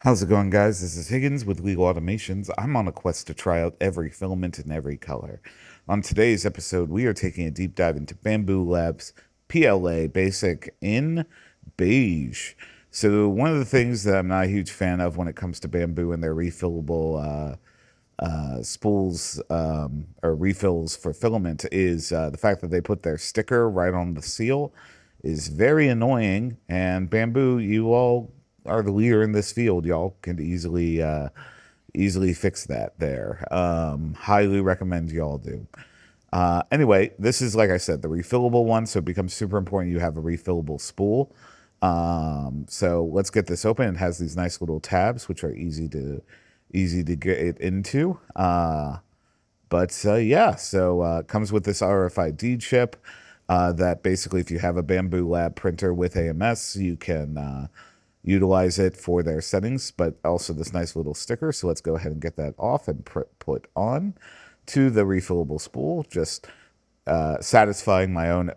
How's it going, guys? This is Higgins with Legal Automations. I'm on a quest to try out every filament in every color. On today's episode, we are taking a deep dive into Bambulab's PLA Basic in Beige. So one of the things that I'm not a huge fan of when it comes to Bamboo and their refillable spools or refills for filament is the fact that they put their sticker right on the seal is very annoying. And Bamboo, you all are the leader in this field. Y'all can easily fix that there. Highly recommend y'all do. Anyway, this is, like I said, the refillable one, so it becomes super important you have a refillable spool. So let's get this open. It has these nice little tabs, which are easy to get it into. Yeah, so it comes with this RFID chip that basically, if you have a Bambulab printer with AMS, you can utilize it for their settings, but also this nice little sticker. So let's go ahead and get that off and put on to the refillable spool, just satisfying my own,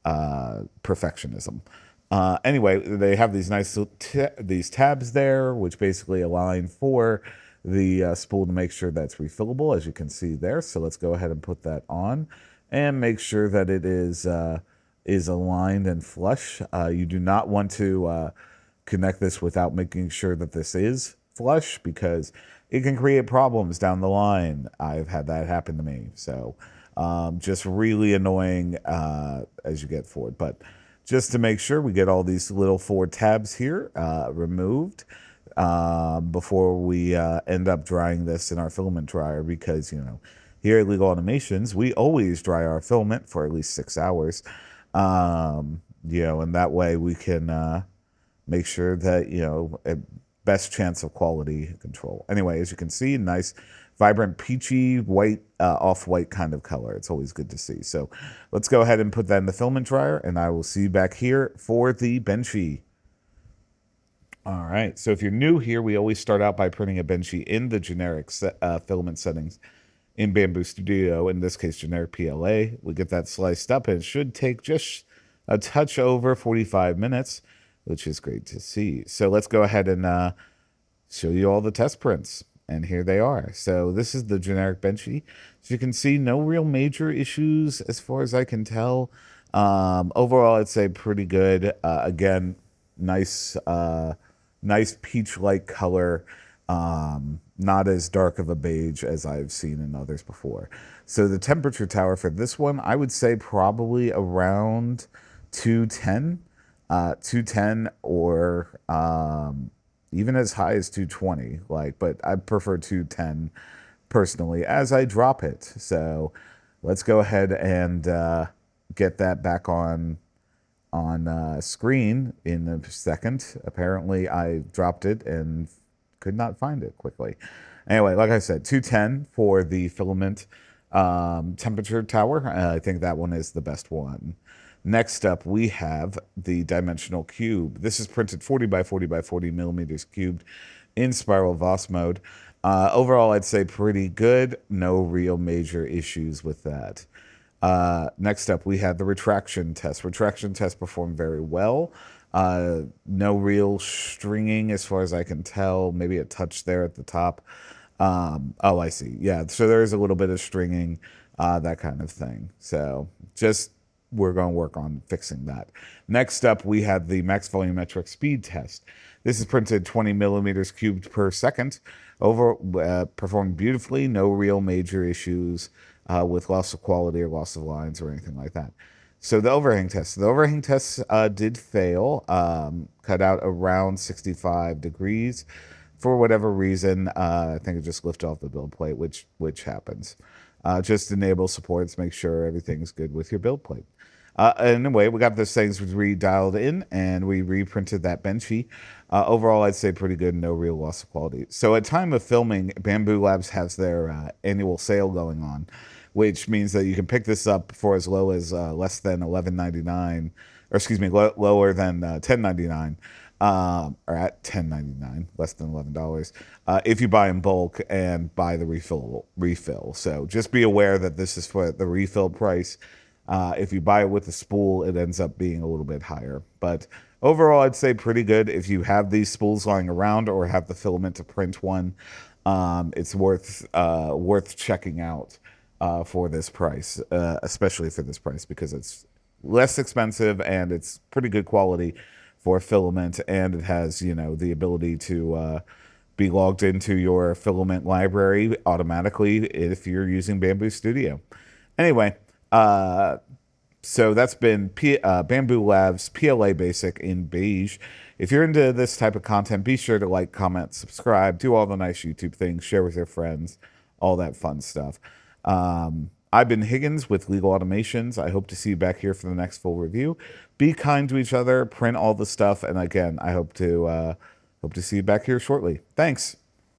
perfectionism. Anyway, they have these nice these tabs there, which basically align for the spool to make sure that's refillable, as you can see there. So let's go ahead and put that on and make sure that it is aligned and flush. You do not want to connect this without making sure that this is flush, because it can create problems down the line. I've had that happen to me. So just really annoying as you get forward. But just to make sure, we get all these little 4 tabs here removed before we end up drying this in our filament dryer, because, here at Legal Automations, we always dry our filament for at least 6 hours. And that way we can make sure that, best chance of quality control. Anyway, as you can see, nice, vibrant, peachy, white, off-white kind of color. It's always good to see. So let's go ahead and put that in the filament dryer, and I will see you back here for the Benchy. All right, so if you're new here, we always start out by printing a Benchy in the generic filament settings in Bamboo Studio, in this case, generic PLA. We get that sliced up, and it should take just a touch over 45 minutes, which is great to see. So let's go ahead and show you all the test prints. And here they are. So this is the generic Benchy. As you can see, no real major issues as far as I can tell. Overall, I'd say pretty good. Again, nice peach-like color. Not as dark of a beige as I've seen in others before. So the temperature tower for this one, I would say probably around 210. 210 or even as high as 220, but I prefer 210 personally as I drop it. So let's go ahead and get that back on screen in a second. Apparently I dropped it and could not find it quickly. Anyway, like I said, 210 for the filament temperature tower. I think that one is the best one. Next up, we have the dimensional cube. This is printed 40 by 40 by 40 millimeters cubed in spiral Voss mode. Overall, I'd say pretty good. No real major issues with that. Next up, we have the retraction test. Retraction test performed very well. No real stringing as far as I can tell. Maybe a touch there at the top. Oh, I see. Yeah, so there is a little bit of stringing, that kind of thing. So just we're going to work on fixing that. Next up, we have the max volumetric speed test. This is printed 20 millimeters cubed per second. Performed beautifully. No real major issues with loss of quality or loss of lines or anything like that. So the overhang test. The overhang test did fail. Cut out around 65 degrees. For whatever reason, I think it just lifted off the build plate, which happens. Just enable supports, make sure everything's good with your build plate. Anyway, we got those things redialed in, and we reprinted that Benchy. Overall, I'd say pretty good, no real loss of quality. So at time of filming, Bambulab has their annual sale going on, which means that you can pick this up for as low as less than $11.99, or excuse me, lower than $10.99. Or at $10.99, less than $11, if you buy in bulk and buy the refill. So just be aware that this is for the refill price. If you buy it with a spool, it ends up being a little bit higher. But overall, I'd say pretty good. If you have these spools lying around or have the filament to print one, it's worth checking out for this price, especially for this price, because it's less expensive and it's pretty good quality for filament, and it has, you know, the ability to be logged into your filament library automatically if you're using Bamboo Studio. Anyway, so that's been Bambulab's PLA Basic in beige. If you're into this type of content, be sure to like, comment, subscribe, do all the nice YouTube things, share with your friends, all that fun stuff. I've been Higgins with Legal Automations. I hope to see you back here for the next full review. Be kind to each other, print all the stuff, and again, I hope to see you back here shortly. Thanks.